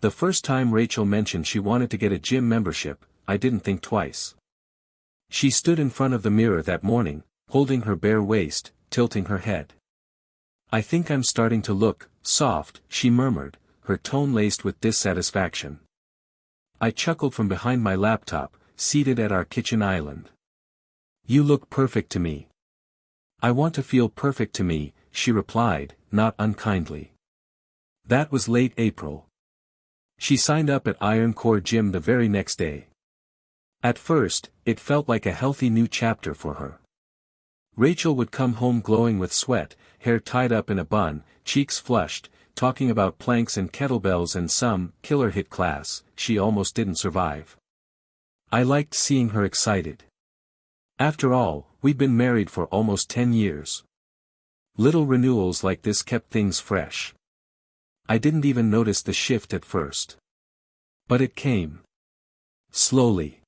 The first time Rachel mentioned she wanted to get a gym membership, I didn't think twice. She stood in front of the mirror that morning, holding her bare waist, tilting her head. "I think I'm starting to look soft," she murmured, her tone laced with dissatisfaction. I chuckled from behind my laptop, seated at our kitchen island. "You look perfect to me." "I want to feel perfect to me," she replied, not unkindly. That was late April. She signed up at Iron Core Gym the very next day. At first, it felt like a healthy new chapter for her. Rachel would come home glowing with sweat, hair tied up in a bun, cheeks flushed, talking about planks and kettlebells and some killer hit class she almost didn't survive. I liked seeing her excited. After all, we'd been married for almost 10 years. Little renewals like this kept things fresh. I didn't even notice the shift at first. But it came. Slowly.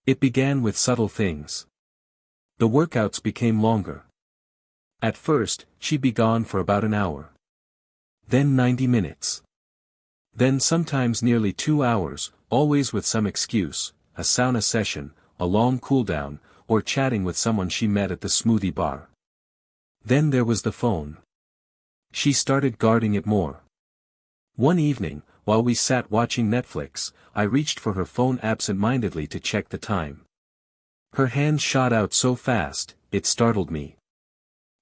It began with subtle things. The workouts became longer. At first, she'd be gone for about an hour. Then 90 minutes. Then sometimes nearly 2 hours, always with some excuse, a sauna session, a long cool-down, or chatting with someone she met at the smoothie bar. Then there was the phone. She started guarding it more. One evening, while we sat watching Netflix, I reached for her phone absent-mindedly to check the time. Her hand shot out so fast, it startled me.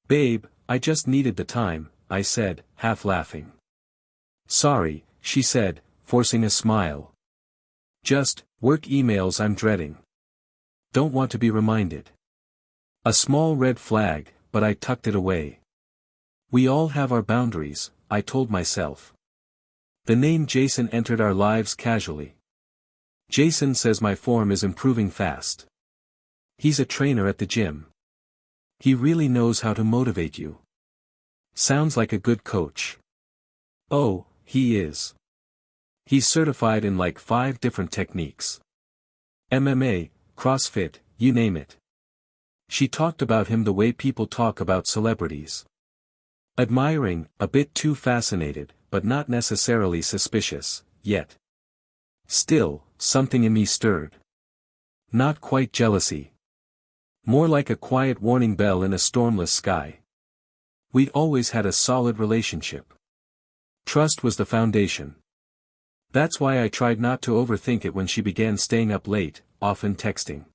"Babe, I just needed the time," I said, half laughing. "Sorry," she said, forcing a smile. "Just, work emails I'm dreading. Don't want to be reminded." A small red flag, but I tucked it away. We all have our boundaries, I told myself. The name Jason entered our lives casually. "Jason says my form is improving fast. He's a trainer at the gym. He really knows how to motivate you. Sounds like a good coach." "Oh, he is. He's certified in like 5 different techniques. MMA, CrossFit, you name it." She talked about him the way people talk about celebrities. Admiring, a bit too fascinated, but not necessarily suspicious, yet. Still, something in me stirred. Not quite jealousy. More like a quiet warning bell in a stormless sky. We'd always had a solid relationship. Trust was the foundation. That's why I tried not to overthink it when she began staying up late, often texting.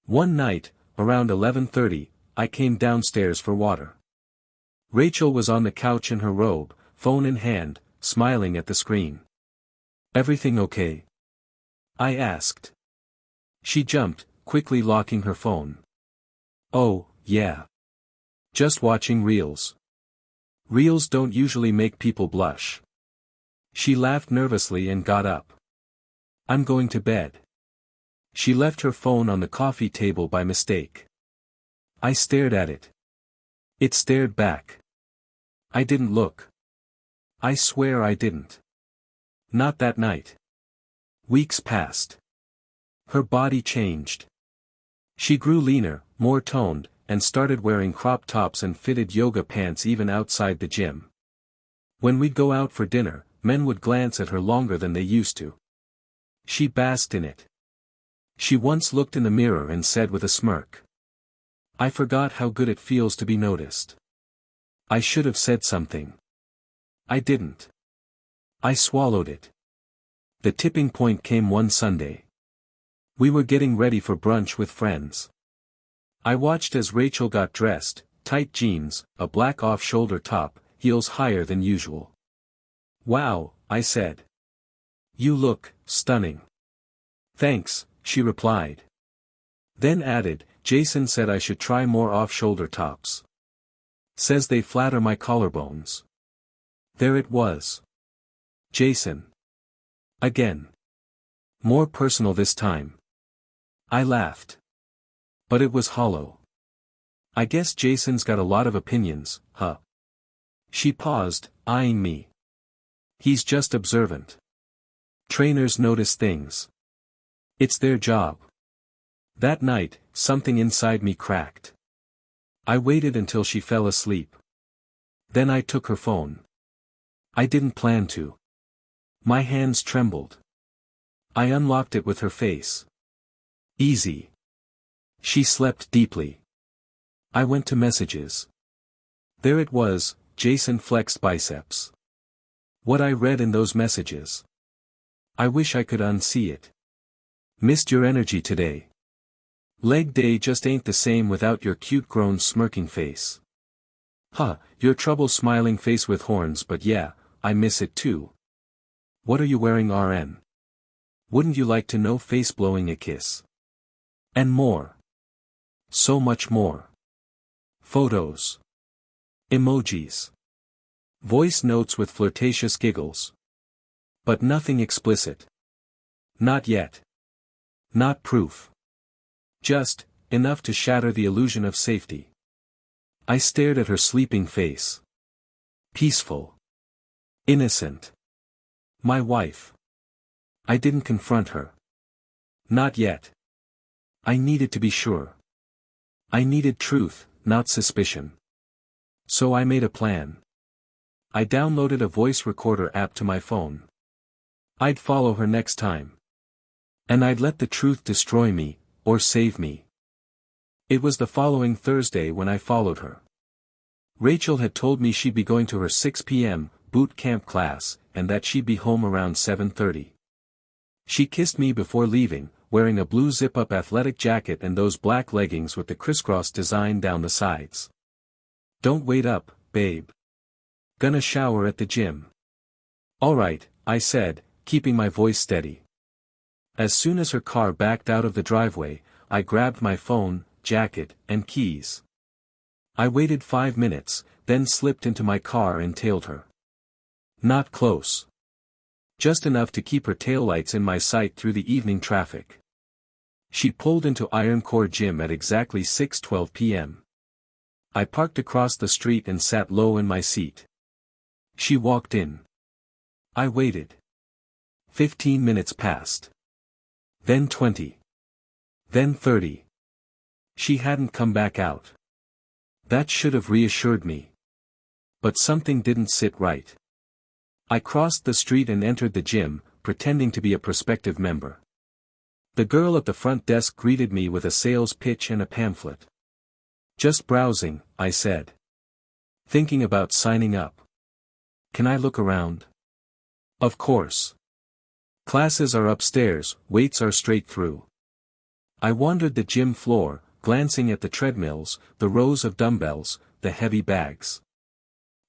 One night, around 11:30, I came downstairs for water. Rachel was on the couch in her robe, phone in hand, smiling at the screen. "Everything okay?" I asked. She jumped, quickly locking her phone. "Oh, yeah. Just watching reels. Reels don't usually make people blush." She laughed nervously and got up. "I'm going to bed." She left her phone on the coffee table by mistake. I stared at it. It stared back. I didn't look. I swear I didn't. Not that night. Weeks passed. Her body changed. She grew leaner, more toned, and started wearing crop tops and fitted yoga pants even outside the gym. When we'd go out for dinner, men would glance at her longer than they used to. She basked in it. She once looked in the mirror and said with a smirk, "I forgot how good it feels to be noticed." I should have said something. I didn't. I swallowed it. The tipping point came one Sunday. We were getting ready for brunch with friends. I watched as Rachel got dressed, tight jeans, a black off-shoulder top, heels higher than usual. "Wow," I said. "You look stunning." "Thanks," she replied. Then added, "Jason said I should try more off-shoulder tops. Says they flatter my collarbones." There it was. Jason. Again. More personal this time. I laughed. But it was hollow. "I guess Jason's got a lot of opinions, huh?" She paused, eyeing me. "He's just observant. Trainers notice things. It's their job." That night, something inside me cracked. I waited until she fell asleep. Then I took her phone. I didn't plan to. My hands trembled. I unlocked it with her face. Easy. She slept deeply. I went to messages. There it was, Jason flexed biceps. What I read in those messages. I wish I could unsee it. Missed your energy today. Leg day just ain't the same without your cute grown smirking face. Huh, your trouble smiling face with horns, but yeah, I miss it too. What are you wearing, RN? Wouldn't you like to know, face blowing a kiss? And more. So much more. Photos. Emojis. Voice notes with flirtatious giggles. But nothing explicit. Not yet. Not proof. Just enough to shatter the illusion of safety. I stared at her sleeping face. Peaceful. Innocent. My wife. I didn't confront her. Not yet. I needed to be sure. I needed truth, not suspicion. So I made a plan. I downloaded a voice recorder app to my phone. I'd follow her next time. And I'd let the truth destroy me, or save me. It was the following Thursday when I followed her. Rachel had told me she'd be going to her 6 p.m. boot camp class, and that she'd be home around 7:30. She kissed me before leaving, wearing a blue zip-up athletic jacket and those black leggings with the crisscross design down the sides. Don't wait up, babe. Gonna shower at the gym. Alright, I said, keeping my voice steady. As soon as her car backed out of the driveway, I grabbed my phone, jacket, and keys. I waited 5 minutes, then slipped into my car and tailed her. Not close. Just enough to keep her taillights in my sight through the evening traffic. She pulled into Iron Core Gym at exactly 6:12 p.m. I parked across the street and sat low in my seat. She walked in. I waited. 15 minutes passed. Then 20. Then 30. She hadn't come back out. That should have reassured me. But something didn't sit right. I crossed the street and entered the gym, pretending to be a prospective member. The girl at the front desk greeted me with a sales pitch and a pamphlet. Just browsing, I said. Thinking about signing up. Can I look around? Of course. Classes are upstairs, weights are straight through. I wandered the gym floor, glancing at the treadmills, the rows of dumbbells, the heavy bags.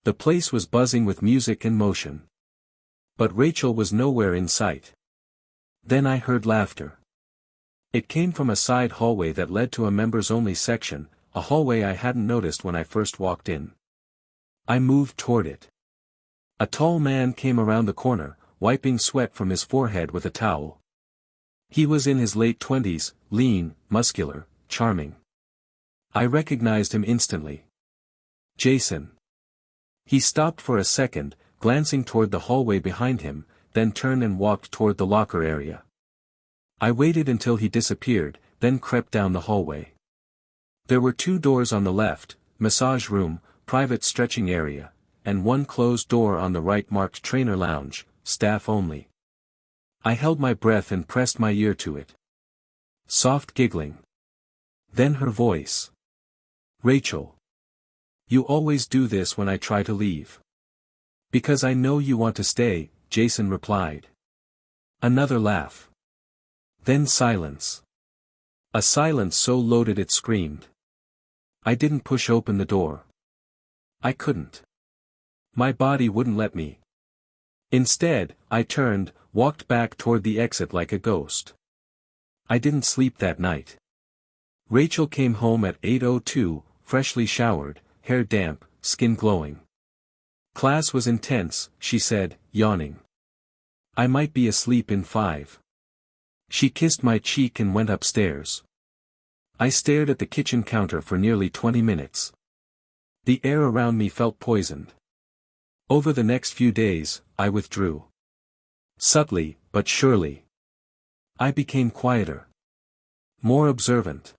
The place was buzzing with music and motion. But Rachel was nowhere in sight. Then I heard laughter. It came from a side hallway that led to a members-only section, a hallway I hadn't noticed when I first walked in. I moved toward it. A tall man came around the corner, wiping sweat from his forehead with a towel. He was in his late 20s, lean, muscular, charming. I recognized him instantly. Jason. He stopped for a second, glancing toward the hallway behind him, then turned and walked toward the locker area. I waited until he disappeared, then crept down the hallway. There were 2 doors on the left, massage room, private stretching area, and one closed door on the right marked trainer lounge, staff only. I held my breath and pressed my ear to it. Soft giggling. Then her voice. Rachel. You always do this when I try to leave. Because I know you want to stay, Jason replied. Another laugh. Then silence. A silence so loaded it screamed. I didn't push open the door. I couldn't. My body wouldn't let me. Instead, I turned, walked back toward the exit like a ghost. I didn't sleep that night. Rachel came home at 8:02, freshly showered, hair damp, skin glowing. Class was intense, she said, yawning. I might be asleep in 5. She kissed my cheek and went upstairs. I stared at the kitchen counter for nearly 20 minutes. The air around me felt poisoned. Over the next few days, I withdrew. Subtly, but surely. I became quieter. More observant.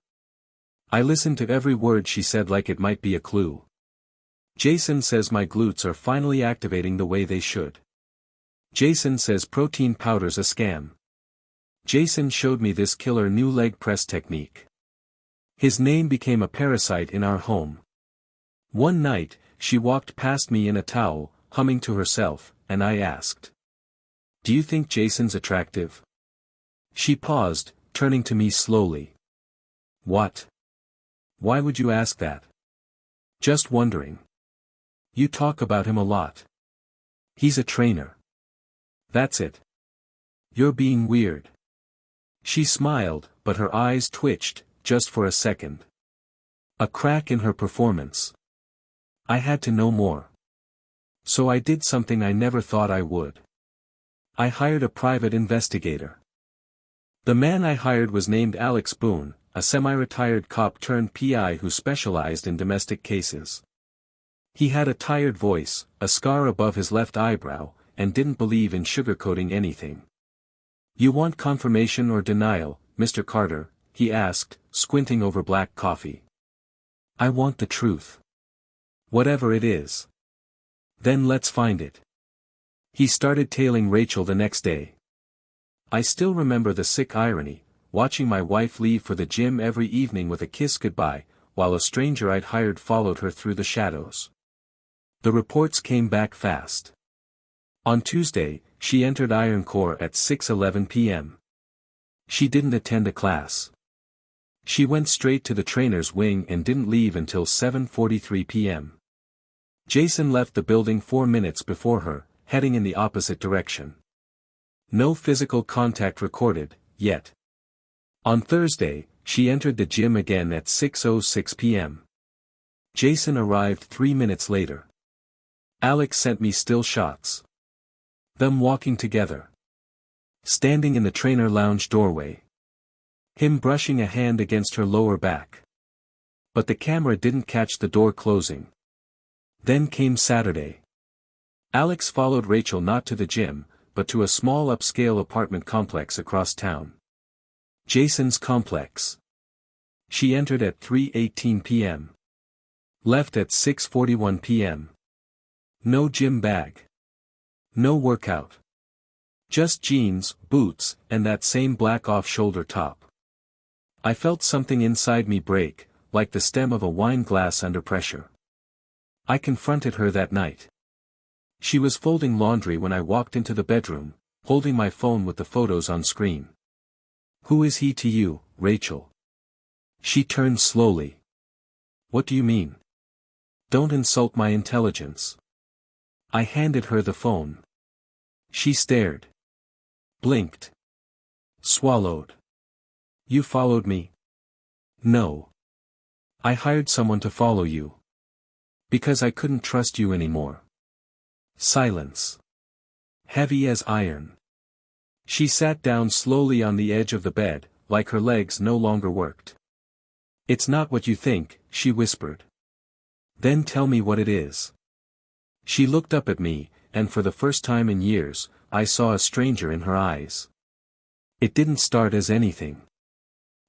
I listened to every word she said like it might be a clue. Jason says my glutes are finally activating the way they should. Jason says protein powder's a scam. Jason showed me this killer new leg press technique. His name became a parasite in our home. One night, she walked past me in a towel, humming to herself, and I asked, "Do you think Jason's attractive?" She paused, turning to me slowly. "What? Why would you ask that?" "Just wondering. You talk about him a lot." "He's a trainer." "That's it. You're being weird." She smiled, but her eyes twitched, just for a second. A crack in her performance. I had to know more. So I did something I never thought I would. I hired a private investigator. The man I hired was named Alex Boone, a semi-retired cop turned PI who specialized in domestic cases. He had a tired voice, a scar above his left eyebrow, and didn't believe in sugarcoating anything. "You want confirmation or denial, Mr. Carter?" he asked, squinting over black coffee. "I want the truth. Whatever it is. Then let's find it." He started tailing Rachel the next day. I still remember the sick irony, watching my wife leave for the gym every evening with a kiss goodbye, while a stranger I'd hired followed her through the shadows. The reports came back fast. On Tuesday, she entered Iron Corps at 6:11 p.m. She didn't attend a class. She went straight to the trainer's wing and didn't leave until 7:43 p.m. Jason left the building 4 minutes before her, heading in the opposite direction. No physical contact recorded, yet. On Thursday, she entered the gym again at 6:06 p.m. Jason arrived 3 minutes later. Alex sent me still shots. Them walking together. Standing in the trainer lounge doorway. Him brushing a hand against her lower back. But the camera didn't catch the door closing. Then came Saturday. Alex followed Rachel not to the gym, but to a small upscale apartment complex across town. Jason's complex. She entered at 3:18 p.m. Left at 6:41 p.m. No gym bag. No workout. Just jeans, boots, and that same black off-shoulder top. I felt something inside me break, like the stem of a wine glass under pressure. I confronted her that night. She was folding laundry when I walked into the bedroom, holding my phone with the photos on screen. "Who is he to you, Rachel?" She turned slowly. "What do you mean? Don't insult my intelligence." I handed her the phone. She stared. Blinked. Swallowed. "You followed me?" "No. I hired someone to follow you. Because I couldn't trust you anymore." Silence. Heavy as iron. She sat down slowly on the edge of the bed, like her legs no longer worked. "It's not what you think," she whispered. "Then tell me what it is." She looked up at me, and for the first time in years, I saw a stranger in her eyes. It didn't start as anything.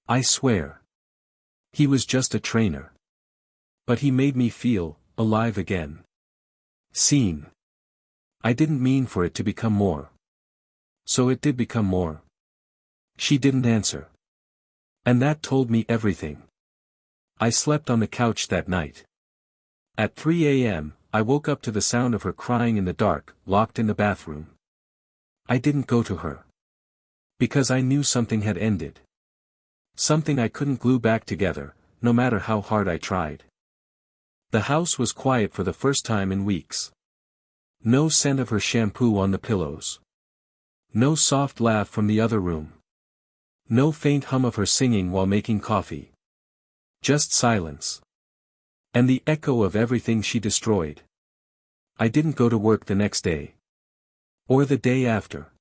I swear. He was just a trainer. But he made me feel alive again. Seen. I didn't mean for it to become more. So it did become more. She didn't answer. And that told me everything. I slept on the couch that night. At 3 a.m., I woke up to the sound of her crying in the dark, locked in the bathroom. I didn't go to her. Because I knew something had ended. Something I couldn't glue back together, no matter how hard I tried. The house was quiet for the first time in weeks. No scent of her shampoo on the pillows. No soft laugh from the other room. No faint hum of her singing while making coffee. Just silence. And the echo of everything she destroyed. I didn't go to work the next day. Or the day after.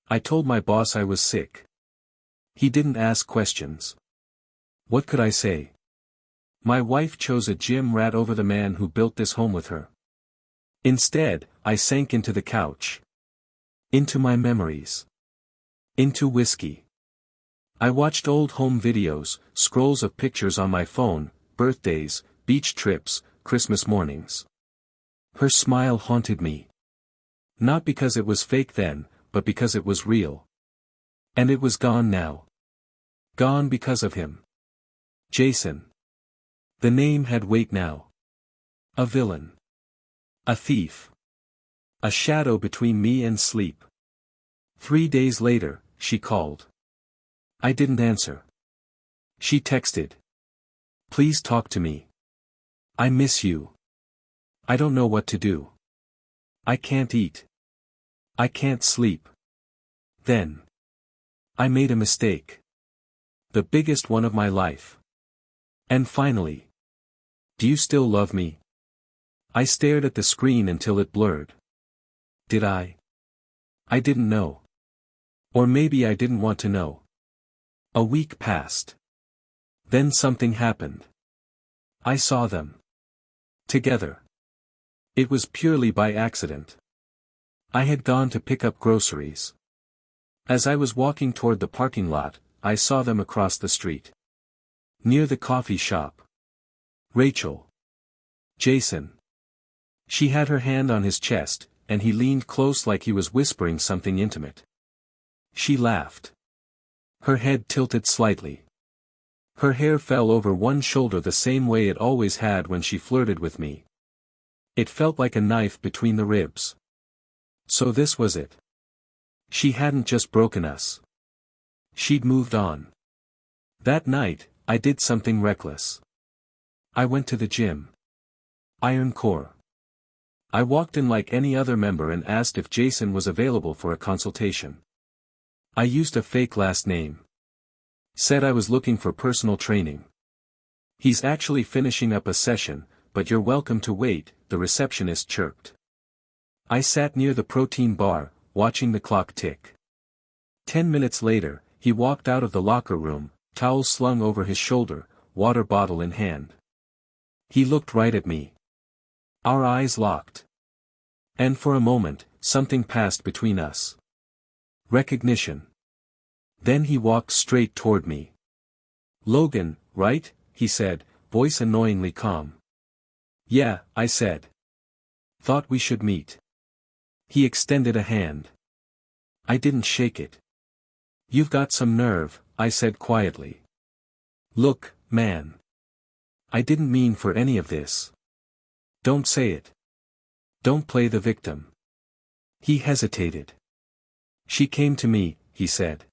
I told my boss I was sick. He didn't ask questions. What could I say? My wife chose a gym rat over the man who built this home with her. Instead, I sank into the couch. Into my memories. Into whiskey. I watched old home videos, scrolls of pictures on my phone, birthdays, beach trips, Christmas mornings. Her smile haunted me. Not because it was fake then, but because it was real. And it was gone now. Gone because of him. Jason. The name had weight now. A villain. A thief. A shadow between me and sleep. 3 days later, she called. I didn't answer. She texted. Please talk to me. I miss you. I don't know what to do. I can't eat. I can't sleep. Then. I made a mistake. The biggest one of my life. And finally. Do you still love me? I stared at the screen until it blurred. Did I? I didn't know. Or maybe I didn't want to know. A week passed. Then something happened. I saw them. Together. It was purely by accident. I had gone to pick up groceries. As I was walking toward the parking lot, I saw them across the street. Near the coffee shop. Rachel. Jason. She had her hand on his chest, and he leaned close like he was whispering something intimate. She laughed. Her head tilted slightly. Her hair fell over one shoulder the same way it always had when she flirted with me. It felt like a knife between the ribs. So this was it. She hadn't just broken us. She'd moved on. That night, I did something reckless. I went to the gym. Iron Core. I walked in like any other member and asked if Jason was available for a consultation. I used a fake last name. Said I was looking for personal training. He's actually finishing up a session, but you're welcome to wait, the receptionist chirped. I sat near the protein bar, watching the clock tick. 10 minutes later, he walked out of the locker room, towel slung over his shoulder, water bottle in hand. He looked right at me. Our eyes locked. And for a moment, something passed between us. Recognition. Then he walked straight toward me. Logan, right? He said, voice annoyingly calm. Yeah, I said. Thought we should meet. He extended a hand. I didn't shake it. You've got some nerve, I said quietly. Look, man. I didn't mean for any of this. Don't say it. Don't play the victim. He hesitated. She came to me, he said.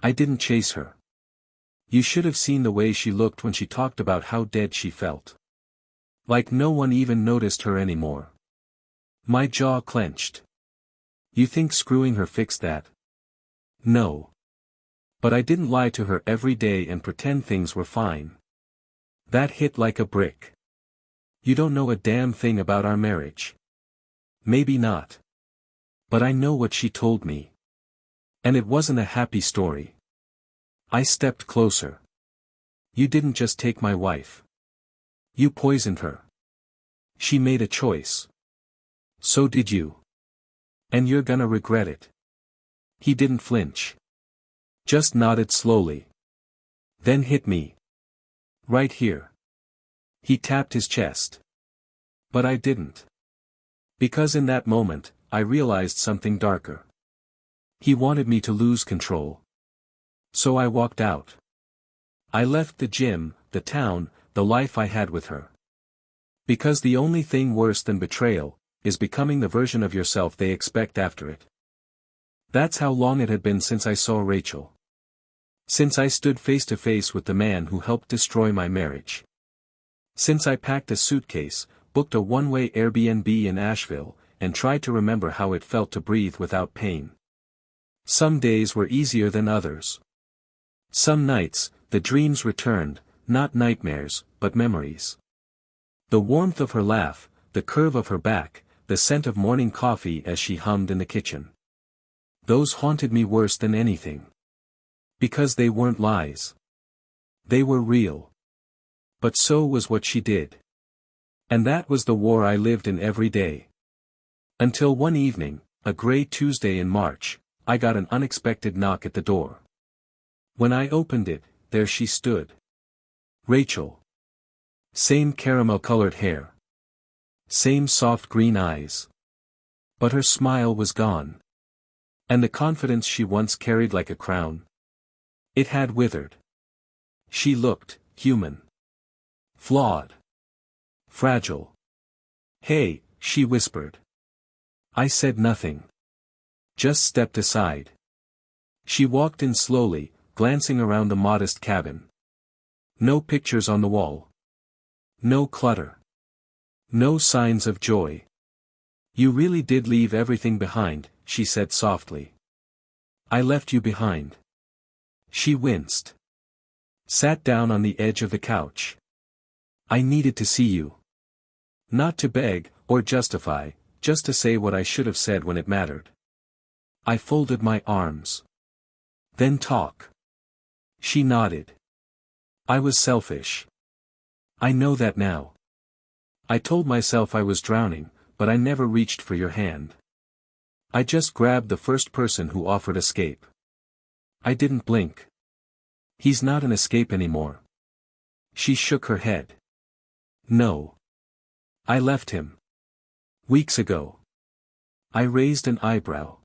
I didn't chase her. You should have seen the way she looked when she talked about how dead she felt. Like no one even noticed her anymore. My jaw clenched. You think screwing her fixed that? No. But I didn't lie to her every day and pretend things were fine. That hit like a brick. You don't know a damn thing about our marriage. Maybe not. But I know what she told me. And it wasn't a happy story. I stepped closer. You didn't just take my wife. You poisoned her. She made a choice. So did you. And you're gonna regret it. He didn't flinch. Just nodded slowly. Then hit me. Right here. He tapped his chest. But I didn't. Because in that moment, I realized something darker. He wanted me to lose control. So I walked out. I left the gym, the town, the life I had with her. Because the only thing worse than betrayal, is becoming the version of yourself they expect after it. That's how long it had been since I saw Rachel. Since I stood face to face with the man who helped destroy my marriage. Since I packed a suitcase, booked a one-way Airbnb in Asheville, and tried to remember how it felt to breathe without pain. Some days were easier than others. Some nights, the dreams returned, not nightmares, but memories. The warmth of her laugh, the curve of her back, the scent of morning coffee as she hummed in the kitchen. Those haunted me worse than anything. Because they weren't lies. They were real. But so was what she did. And that was the war I lived in every day. Until one evening, a gray Tuesday in March, I got an unexpected knock at the door. When I opened it, there she stood. Rachel. Same caramel-colored hair. Same soft green eyes. But her smile was gone. And the confidence she once carried like a crown. It had withered. She looked human. Flawed. Fragile. "Hey," she whispered. I said nothing. Just stepped aside. She walked in slowly, glancing around the modest cabin. No pictures on the wall. No clutter. No signs of joy. "You really did leave everything behind," she said softly. "I left you behind." She winced. Sat down on the edge of the couch. "I needed to see you. Not to beg, or justify, just to say what I should have said when it mattered." I folded my arms. "Then talk." She nodded. "I was selfish. I know that now. I told myself I was drowning, but I never reached for your hand. I just grabbed the first person who offered escape. I didn't blink. He's not an escape anymore." She shook her head. "No. I left him. Weeks ago." I raised an eyebrow.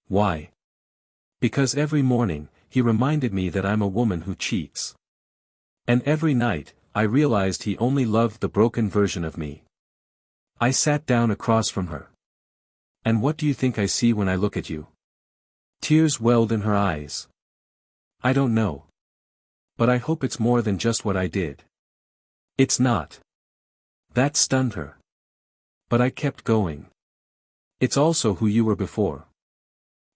"Why?" "Because every morning, he reminded me that I'm a woman who cheats. And every night, I realized he only loved the broken version of me." I sat down across from her. "And what do you think I see when I look at you?" Tears welled in her eyes. "I don't know. But I hope it's more than just what I did." "It's not." That stunned her. But I kept going. "It's also who you were before.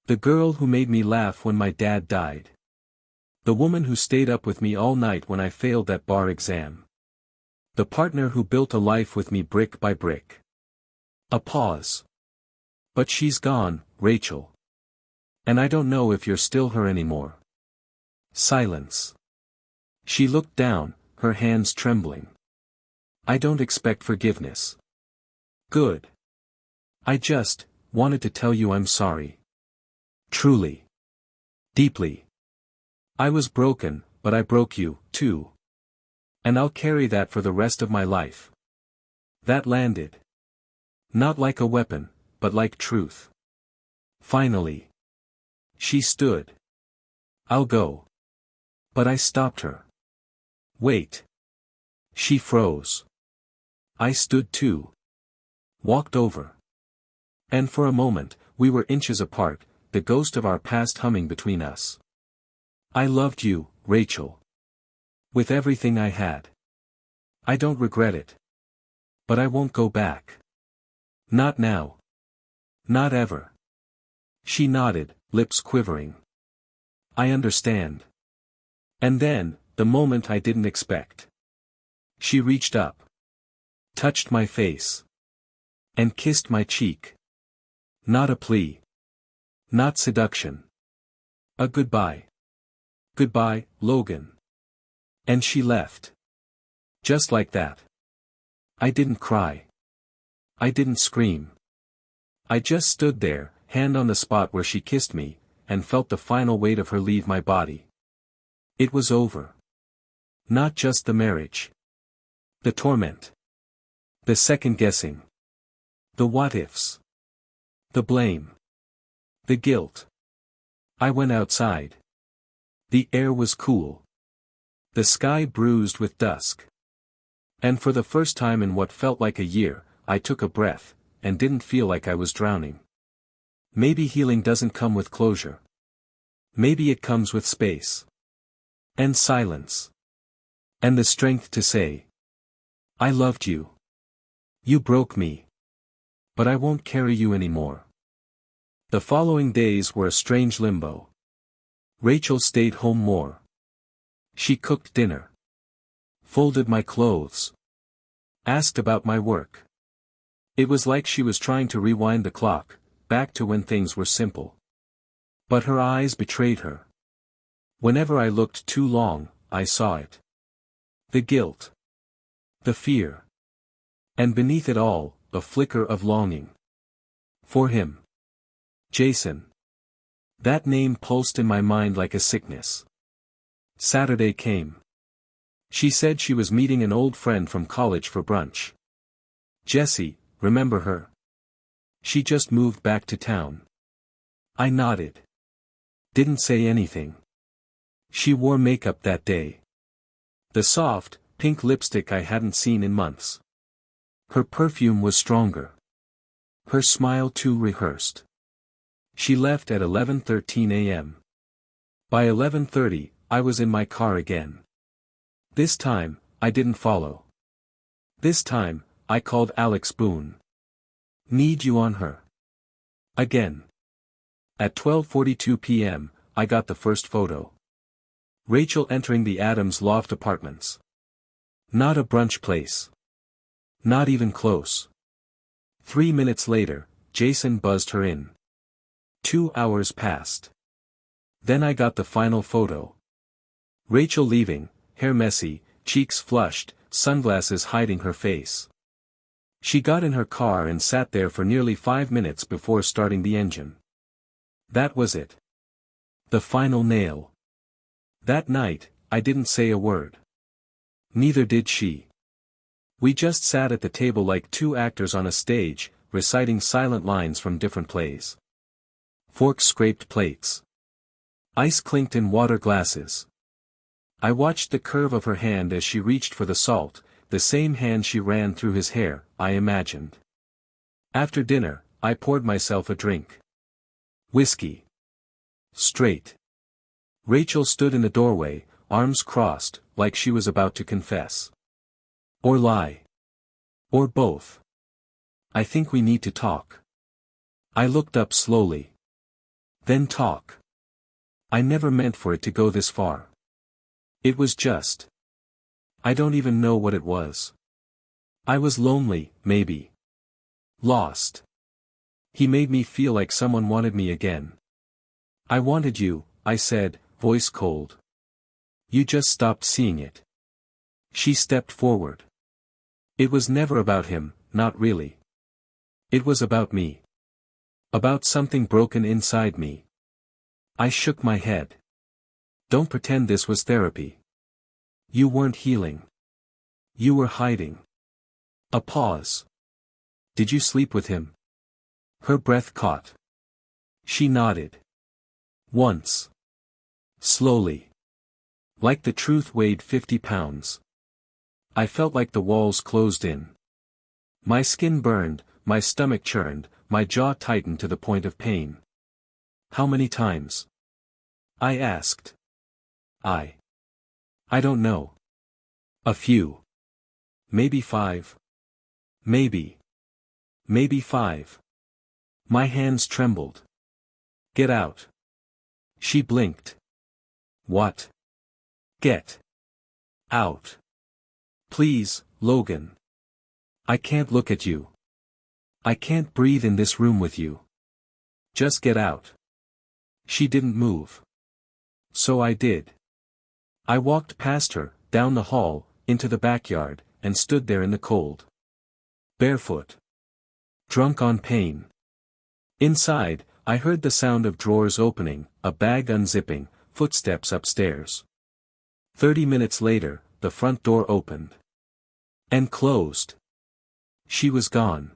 The girl who made me laugh when my dad died. The woman who stayed up with me all night when I failed that bar exam. The partner who built a life with me brick by brick." A pause. "But she's gone, Rachel. And I don't know if you're still her anymore." Silence. She looked down, her hands trembling. "I don't expect forgiveness." "Good. I just wanted to tell you I'm sorry. Truly. Deeply. I was broken, but I broke you, too. And I'll carry that for the rest of my life." That landed. Not like a weapon, but like truth. Finally. She stood. "I'll go." But I stopped her. "Wait." She froze. I stood too. Walked over. And for a moment, we were inches apart, the ghost of our past humming between us. "I loved you, Rachel. With everything I had. I don't regret it. But I won't go back. Not now. Not ever." She nodded, lips quivering. "I understand." And then, the moment I didn't expect. She reached up. Touched my face. And kissed my cheek. Not a plea. Not seduction. A goodbye. "Goodbye, Logan." And she left. Just like that. I didn't cry. I didn't scream. I just stood there, hand on the spot where she kissed me, and felt the final weight of her leave my body. It was over. Not just the marriage. The torment. The second guessing. The what-ifs. The blame. The guilt. I went outside. The air was cool. The sky bruised with dusk. And for the first time in what felt like a year, I took a breath, and didn't feel like I was drowning. Maybe healing doesn't come with closure. Maybe it comes with space. And silence. And the strength to say, "I loved you. You broke me. But I won't carry you anymore." The following days were a strange limbo. Rachel stayed home more. She cooked dinner. Folded my clothes. Asked about my work. It was like she was trying to rewind the clock, back to when things were simple. But her eyes betrayed her. Whenever I looked too long, I saw it. The guilt. The fear. And beneath it all, a flicker of longing. For him. Jason. That name pulsed in my mind like a sickness. Saturday came. She said she was meeting an old friend from college for brunch. Jessie, remember her? She just moved back to town. I nodded. Didn't say anything. She wore makeup that day. The soft, pink lipstick I hadn't seen in months. Her perfume was stronger. Her smile too rehearsed. She left at 11:13 a.m. By 11:30, I was in my car again. This time, I didn't follow. This time, I called Alex Boone. Need you on her. Again. At 12:42 p.m., I got the first photo. Rachel entering the Adams Loft Apartments. Not a brunch place. Not even close. 3 minutes later, Jason buzzed her in. 2 hours passed. Then I got the final photo. Rachel leaving, hair messy, cheeks flushed, sunglasses hiding her face. She got in her car and sat there for nearly 5 minutes before starting the engine. That was it. The final nail. That night, I didn't say a word. Neither did she. We just sat at the table like two actors on a stage, reciting silent lines from different plays. Forks scraped plates. Ice clinked in water glasses. I watched the curve of her hand as she reached for the salt, the same hand she ran through his hair, I imagined. After dinner, I poured myself a drink. Whiskey. Straight. Rachel stood in the doorway, arms crossed, like she was about to confess. Or lie. Or both. I think we need to talk. I looked up slowly. Then talk. I never meant for it to go this far. It was just. I don't even know what it was. I was lonely, maybe. Lost. He made me feel like someone wanted me again. I wanted you, I said, voice cold. You just stopped seeing it. She stepped forward. It was never about him, not really. It was about me. About something broken inside me. I shook my head. Don't pretend this was therapy. You weren't healing. You were hiding. A pause. Did you sleep with him? Her breath caught. She nodded. Once. Slowly. Like the truth weighed 50 pounds. I felt like the walls closed in. My skin burned, my stomach churned, my jaw tightened to the point of pain. How many times? I asked. I don't know. A few. Maybe 5. Maybe 5. My hands trembled. Get out. She blinked. What? Get out. Please, Logan. I can't look at you. I can't breathe in this room with you. Just get out. She didn't move. So I did. I walked past her, down the hall, into the backyard, and stood there in the cold. Barefoot. Drunk on pain. Inside, I heard the sound of drawers opening, a bag unzipping, footsteps upstairs. 30 minutes later, the front door opened. And closed. She was gone.